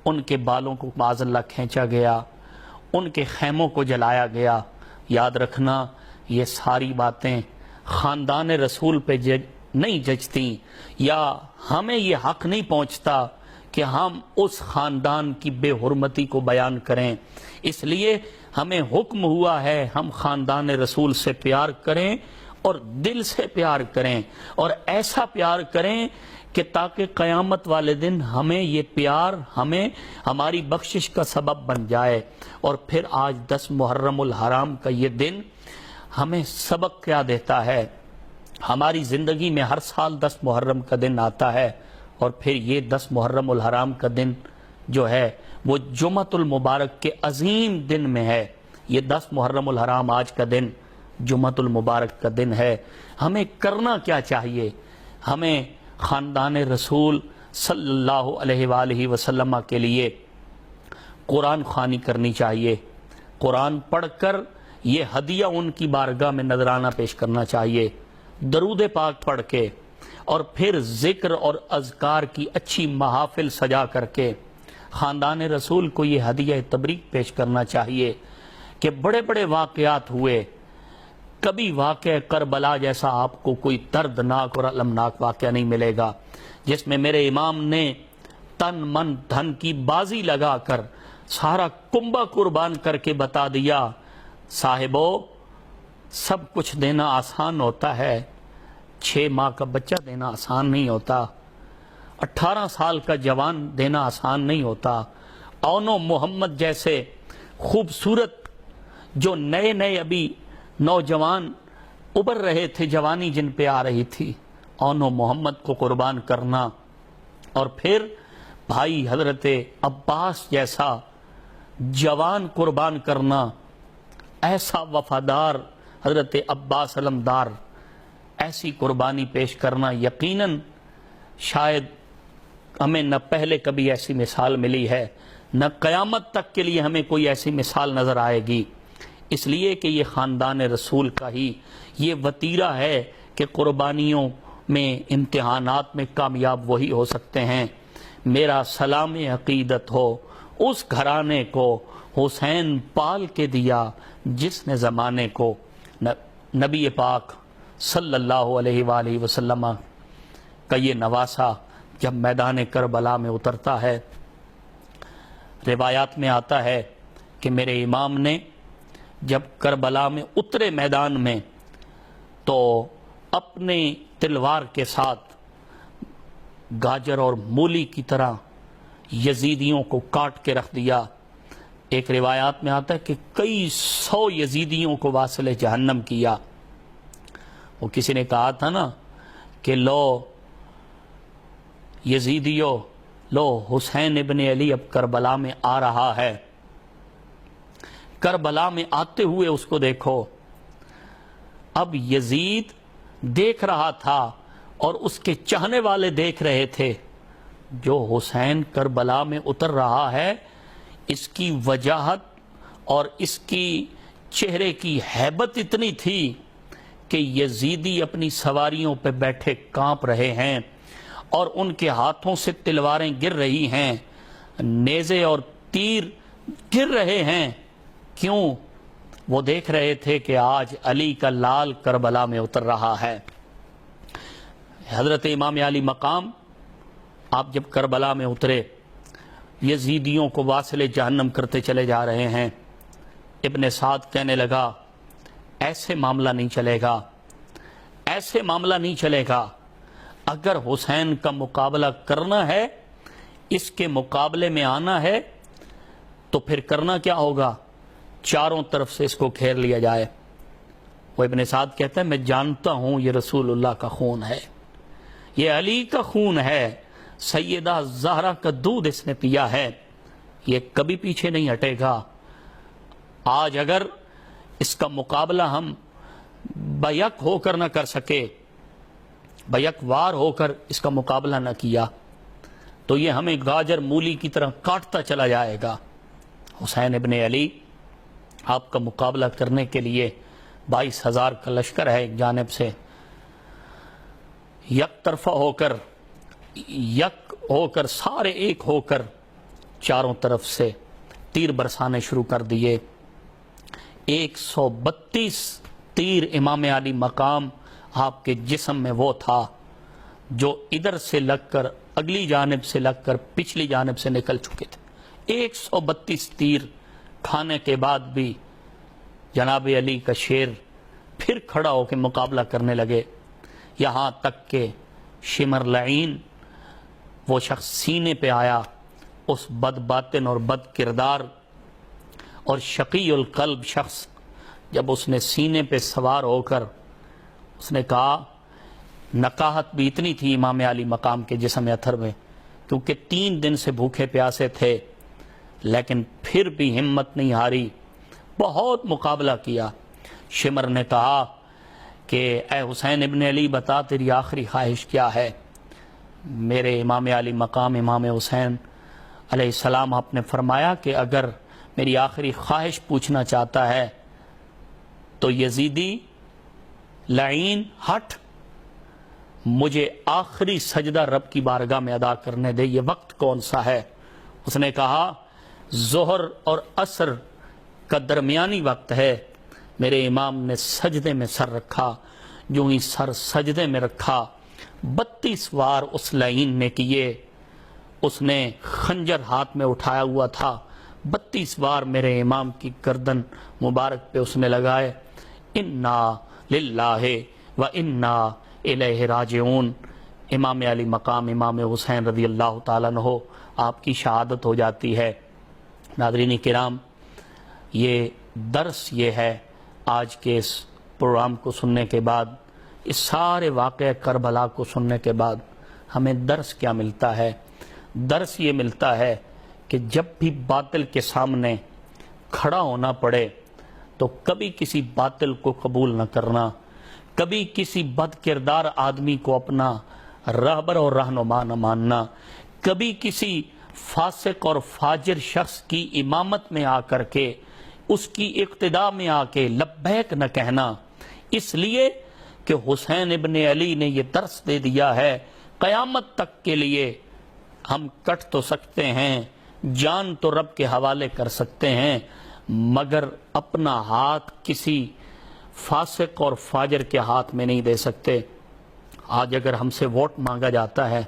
ان کے بالوں کو معاذ اللہ کھینچا گیا، ان کے خیموں کو جلایا گیا۔ یاد رکھنا یہ ساری باتیں خاندان رسول پہ نہیں جچتی، یا ہمیں یہ حق نہیں پہنچتا کہ ہم اس خاندان کی بے حرمتی کو بیان کریں۔ اس لیے ہمیں حکم ہوا ہے ہم خاندان رسول سے پیار کریں اور دل سے پیار کریں، اور ایسا پیار کریں کہ تاکہ قیامت والے دن ہمیں یہ پیار ہماری بخشش کا سبب بن جائے۔ اور پھر آج 10 محرم الحرام کا یہ دن ہمیں سبق کیا دیتا ہے؟ ہماری زندگی میں ہر سال 10 محرم کا دن آتا ہے، اور پھر یہ 10 محرم الحرام کا دن جو ہے وہ جمعۃ المبارک کے عظیم دن میں ہے۔ یہ 10 محرم الحرام آج کا دن جمعۃ المبارک کا دن ہے۔ ہمیں کرنا کیا چاہیے؟ ہمیں خاندان رسول صلی اللہ علیہ وآلہ وسلم کے لیے قرآن خوانی کرنی چاہیے۔ قرآن پڑھ کر یہ ہدیہ ان کی بارگاہ میں نذرانہ پیش کرنا چاہیے، درود پاک پڑھ کے، اور پھر ذکر اور اذکار کی اچھی محافل سجا کر کے خاندان رسول کو یہ ہدیہ تبریک پیش کرنا چاہیے کہ بڑے بڑے واقعات ہوئے، کبھی واقعہ کربلا جیسا آپ کو کوئی دردناک اور المناک واقعہ نہیں ملے گا، جس میں میرے امام نے تن من دھن کی بازی لگا کر سارا کنبہ قربان کر کے بتا دیا، صاحبو سب کچھ دینا آسان ہوتا ہے، 6 ماہ کا بچہ دینا آسان نہیں ہوتا، 18 سال کا جوان دینا آسان نہیں ہوتا۔ اونو محمد جیسے خوبصورت جو نئے ابھی نوجوان ابھر رہے تھے، جوانی جن پہ آ رہی تھی، اونو محمد کو قربان کرنا، اور پھر بھائی حضرت عباس جیسا جوان قربان کرنا، ایسا وفادار حضرت عباس علمدار، ایسی قربانی پیش کرنا، یقیناً شاید ہمیں نہ پہلے کبھی ایسی مثال ملی ہے، نہ قیامت تک کے لیے ہمیں کوئی ایسی مثال نظر آئے گی۔ اس لیے کہ یہ خاندان رسول کا ہی یہ وتیرہ ہے کہ قربانیوں میں، امتحانات میں کامیاب وہی ہو سکتے ہیں۔ میرا سلام عقیدت ہو اس گھرانے کو حسین پال کے دیا جس نے زمانے کو نبی پاک صلی اللہ علیہ وآلہ وسلم کا یہ نواسا جب میدان کربلا میں اترتا ہے۔ روایات میں آتا ہے کہ میرے امام نے جب کربلا میں اترے میدان میں تو اپنے تلوار کے ساتھ گاجر اور مولی کی طرح یزیدیوں کو کاٹ کے رکھ دیا۔ ایک روایات میں آتا ہے کہ کئی 100 یزیدیوں کو واصل جہنم کیا۔ وہ کسی نے کہا تھا نا کہ لو یزیدیو، لو حسین ابن علی اب کربلا میں آ رہا ہے، کربلا میں آتے ہوئے اس کو دیکھو۔ اب یزید دیکھ رہا تھا اور اس کے چاہنے والے دیکھ رہے تھے، جو حسین کربلا میں اتر رہا ہے، اس کی وجاہت اور اس کی چہرے کی ہیبت اتنی تھی کہ یزیدی اپنی سواریوں پہ بیٹھے کانپ رہے ہیں، اور ان کے ہاتھوں سے تلواریں گر رہی ہیں، نیزے اور تیر گر رہے ہیں۔ کیوں؟ وہ دیکھ رہے تھے کہ آج علی کا لال کربلا میں اتر رہا ہے۔ حضرت امام علی مقام آپ جب کربلا میں اترے، یزیدیوں کو واصل جہنم کرتے چلے جا رہے ہیں۔ ابن سعد کہنے لگا ایسے معاملہ نہیں چلے گا، ایسے معاملہ نہیں چلے گا۔ اگر حسین کا مقابلہ کرنا ہے، اس کے مقابلے میں آنا ہے، تو پھر کرنا کیا ہوگا؟ چاروں طرف سے اس کو گھیر لیا جائے۔ وہ ابن سعد کہتا ہے میں جانتا ہوں یہ رسول اللہ کا خون ہے، یہ علی کا خون ہے، سیدہ زہرا کا دودھ اس نے پیا ہے، یہ کبھی پیچھے نہیں ہٹے گا۔ آج اگر اس کا مقابلہ ہم بیک ہو کر نہ کر سکے، بیک وار ہو کر اس کا مقابلہ نہ کیا، تو یہ ہمیں گاجر مولی کی طرح کاٹتا چلا جائے گا۔ حسین ابن علی آپ کا مقابلہ کرنے کے لیے 22,000 کا لشکر ہے، ایک جانب سے یک طرفہ ہو کر یک ہو کر سارے ایک ہو کر چاروں طرف سے تیر برسانے شروع کر دیے۔ 132 تیر امام علی مقام آپ کے جسم میں وہ تھا جو ادھر سے لگ کر اگلی جانب سے لگ کر پچھلی جانب سے نکل چکے تھے۔ 132 تیر کھانے کے بعد بھی جناب علی کا شیر پھر کھڑا ہو کے مقابلہ کرنے لگے، یہاں تک کہ شمر لعین وہ شخص سینے پہ آیا، اس بد باطن اور بد کردار اور شقی القلب شخص جب اس نے سینے پہ سوار ہو کر اس نے کہا، نقاہت بھی اتنی تھی امام علی مقام کے جسم اطہر میں، کیونکہ 3 دن سے بھوکے پیاسے تھے، لیکن پھر بھی ہمت نہیں ہاری، بہت مقابلہ کیا۔ شمر نے کہا کہ اے حسین ابن علی بتا تیری آخری خواہش کیا ہے؟ میرے امام علی مقام امام حسین علیہ السلام آپ نے فرمایا کہ اگر میری آخری خواہش پوچھنا چاہتا ہے تو یزیدی لعین ہٹ، مجھے آخری سجدہ رب کی بارگاہ میں ادا کرنے دے۔ یہ وقت کون سا ہے؟ اس نے کہا ظہر اور عصر کا درمیانی وقت ہے۔ میرے امام نے سجدے میں سر رکھا، جو ہی سر سجدے میں رکھا 32 وار اس لعین نے کیے، اس نے خنجر ہاتھ میں اٹھایا ہوا تھا، 32 وار میرے امام کی گردن مبارک پہ اس نے لگائے۔ انا للہ و انا الیہ راجعون۔ امام علی مقام امام حسین رضی اللہ تعالیٰ عنہ آپ کی شہادت ہو جاتی ہے۔ ناظرین کرام، یہ درس یہ ہے آج کے اس پروگرام کو سننے کے بعد، اس سارے واقعہ کربلا کو سننے کے بعد ہمیں درس کیا ملتا ہے؟ درس یہ ملتا ہے کہ جب بھی باطل کے سامنے کھڑا ہونا پڑے تو کبھی کسی باطل کو قبول نہ کرنا، کبھی کسی بد کردار آدمی کو اپنا رہبر اور رہنما نہ ماننا، کبھی کسی فاسق اور فاجر شخص کی امامت میں آ کر کے اس کی اقتداء میں آ کے لبیک نہ کہنا، اس لیے کہ حسین ابن علی نے یہ درس دے دیا ہے قیامت تک کے لیے ہم کٹ تو سکتے ہیں، جان تو رب کے حوالے کر سکتے ہیں، مگر اپنا ہاتھ کسی فاسق اور فاجر کے ہاتھ میں نہیں دے سکتے۔ آج اگر ہم سے ووٹ مانگا جاتا ہے،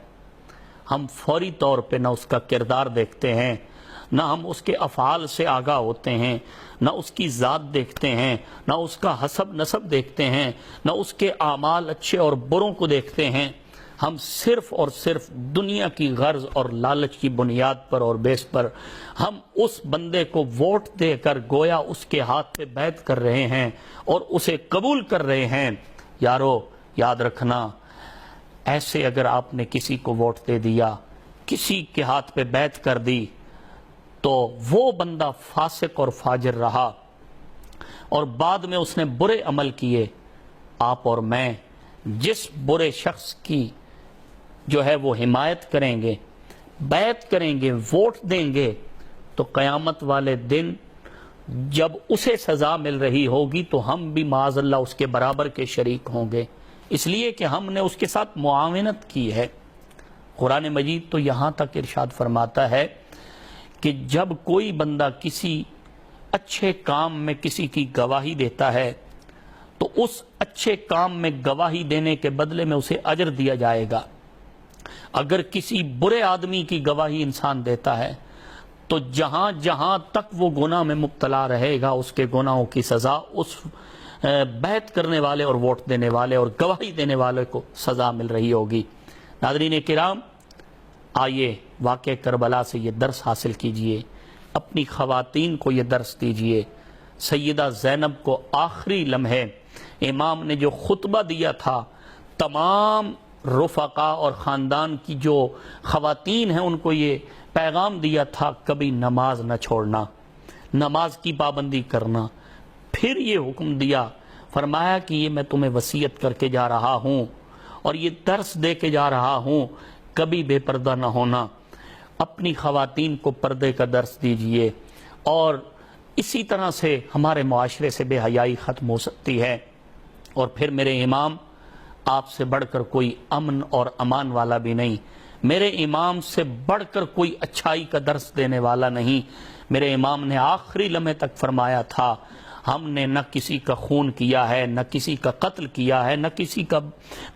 ہم فوری طور پہ نہ اس کا کردار دیکھتے ہیں، نہ ہم اس کے افعال سے آگاہ ہوتے ہیں، نہ اس کی ذات دیکھتے ہیں، نہ اس کا حسب نسب دیکھتے ہیں، نہ اس کے اعمال اچھے اور بروں کو دیکھتے ہیں۔ ہم صرف اور صرف دنیا کی غرض اور لالچ کی بنیاد پر اور بیس پر ہم اس بندے کو ووٹ دے کر گویا اس کے ہاتھ پہ بیعت کر رہے ہیں اور اسے قبول کر رہے ہیں۔ یارو یاد رکھنا، ایسے اگر آپ نے کسی کو ووٹ دے دیا، کسی کے ہاتھ پہ بیعت کر دی، تو وہ بندہ فاسق اور فاجر رہا اور بعد میں اس نے برے عمل کیے، آپ اور میں جس برے شخص کی جو ہے وہ حمایت کریں گے، بیعت کریں گے، ووٹ دیں گے، تو قیامت والے دن جب اسے سزا مل رہی ہوگی تو ہم بھی معاذ اللہ اس کے برابر کے شریک ہوں گے، اس لیے کہ ہم نے اس کے ساتھ معاونت کی ہے۔ قرآن مجید تو یہاں تک ارشاد فرماتا ہے کہ جب کوئی بندہ کسی اچھے کام میں کسی کی گواہی دیتا ہے تو اس اچھے کام میں گواہی دینے کے بدلے میں اسے اجر دیا جائے گا۔ اگر کسی برے آدمی کی گواہی انسان دیتا ہے تو جہاں جہاں تک وہ گناہ میں مبتلا رہے گا، اس کے گناہوں کی سزا اس بیعت کرنے والے اور ووٹ دینے والے اور گواہی دینے والے کو سزا مل رہی ہوگی۔ ناظرین کرام، آئیے واقع کربلا سے یہ درس حاصل کیجئے، اپنی خواتین کو یہ درس دیجئے۔ سیدہ زینب کو آخری لمحے امام نے جو خطبہ دیا تھا، تمام رفقا اور خاندان کی جو خواتین ہیں ان کو یہ پیغام دیا تھا، کبھی نماز نہ چھوڑنا، نماز کی پابندی کرنا۔ پھر یہ حکم دیا، فرمایا کہ یہ میں تمہیں وصیت کر کے جا رہا ہوں اور یہ درس دے کے جا رہا ہوں، کبھی بے پردہ نہ ہونا، اپنی خواتین کو پردے کا درس دیجئے، اور اسی طرح سے ہمارے معاشرے سے بے حیائی ختم ہو سکتی ہے۔ اور پھر میرے امام، آپ سے بڑھ کر کوئی امن اور امان والا بھی نہیں۔ میرے امام سے بڑھ کر کوئی اچھائی کا درس دینے والا نہیں۔ میرے امام نے آخری لمحے تک فرمایا تھا، ہم نے نہ کسی کا خون کیا ہے، نہ کسی کا قتل کیا ہے، نہ کسی کا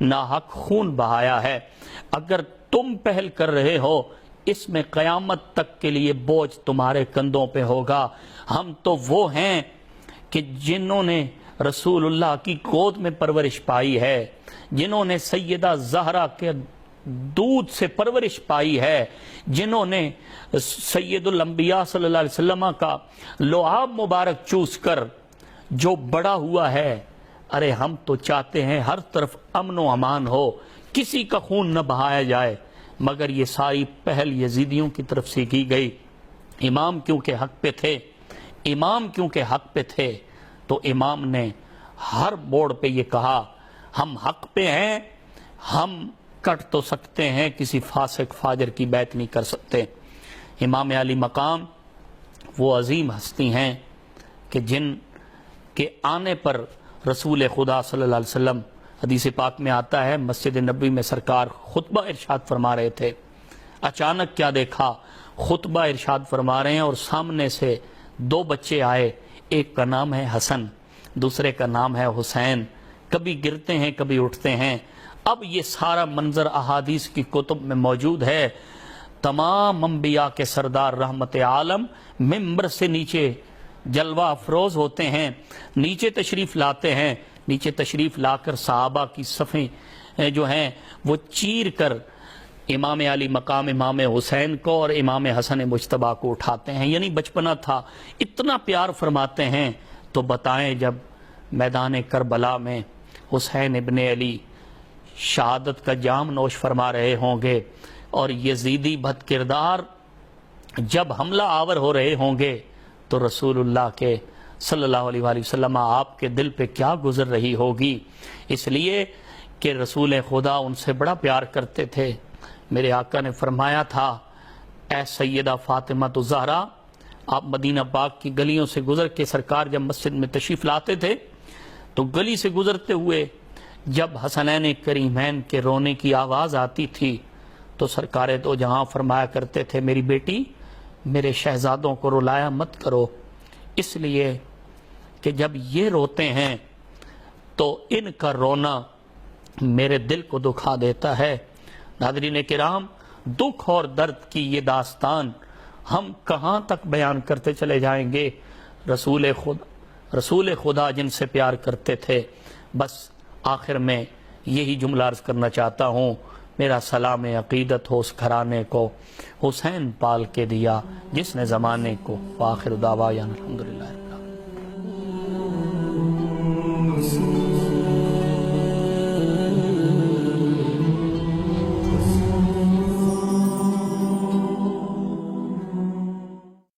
ناحق خون بہایا ہے۔ اگر تم پہل کر رہے ہو، اس میں قیامت تک کے لیے بوجھ تمہارے کندھوں پہ ہوگا۔ ہم تو وہ ہیں کہ جنہوں نے رسول اللہ کی گود میں پرورش پائی ہے، جنہوں نے سیدہ زہرا کے دودھ سے پرورش پائی ہے، جنہوں نے سید الانبیاء صلی اللہ علیہ وسلم کا لعاب مبارک چوس کر جو بڑا ہوا ہے۔ ارے ہم تو چاہتے ہیں ہر طرف امن و امان ہو، کسی کا خون نہ بہایا جائے، مگر یہ ساری پہل یزیدیوں کی طرف سے کی گئی۔ امام کیونکہ حق پہ تھے، امام کیونکہ حق پہ تھے، تو امام نے ہر موڑ پہ یہ کہا، ہم حق پہ ہیں، ہم کٹ تو سکتے ہیں، کسی فاسق فاجر کی بیعت نہیں کر سکتے۔ امام علی مقام وہ عظیم ہستی ہیں کہ جن کے آنے پر رسول خدا صلی اللہ علیہ وسلم، حدیث پاک میں آتا ہے، مسجد نبوی میں سرکار خطبہ ارشاد فرما رہے تھے، اچانک کیا دیکھا، خطبہ ارشاد فرما رہے ہیں اور سامنے سے دو بچے آئے، ایک کا نام ہے حسن، دوسرے کا نام ہے حسین، کبھی گرتے ہیں کبھی اٹھتے ہیں۔ اب یہ سارا منظر احادیث کی کتب میں موجود ہے۔ تمام انبیاء کے سردار رحمت عالم ممبر سے نیچے جلوہ افروز ہوتے ہیں، نیچے تشریف لاتے ہیں، نیچے تشریف لا کر صحابہ کی صفیں جو ہیں وہ چیر کر امام علی مقام امام حسین کو اور امام حسن مجتبیٰ کو اٹھاتے ہیں۔ یعنی بچپنا تھا، اتنا پیار فرماتے ہیں۔ تو بتائیں جب میدان کربلا میں حسین ابن علی شہادت کا جام نوش فرما رہے ہوں گے اور یزیدی بد کردار جب حملہ آور ہو رہے ہوں گے، تو رسول اللہ کے صلی اللہ علیہ وآلہ وسلم آپ کے دل پہ کیا گزر رہی ہوگی۔ اس لیے کہ رسول خدا ان سے بڑا پیار کرتے تھے۔ میرے آقا نے فرمایا تھا، اے سیدہ فاطمہ الزہرا، آپ مدینہ پاک کی گلیوں سے گزر کے سرکار جب مسجد میں تشریف لاتے تھے تو گلی سے گزرتے ہوئے جب حسنین کریمین کے رونے کی آواز آتی تھی تو سرکار تو جہاں فرمایا کرتے تھے، میری بیٹی میرے شہزادوں کو رلایا مت کرو، اس لیے کہ جب یہ روتے ہیں تو ان کا رونا میرے دل کو دکھا دیتا ہے۔ ناظرین کرام، دکھ اور درد کی یہ داستان ہم کہاں تک بیان کرتے چلے جائیں گے۔ رسول خدا جن سے پیار کرتے تھے، بس آخر میں یہی جملہ عرض کرنا چاہتا ہوں، میرا سلام عقیدت ہو اس گھرانے کو، حسین پال کے دیا جس نے زمانے کو۔ وآخر دعوانا الحمدللہ۔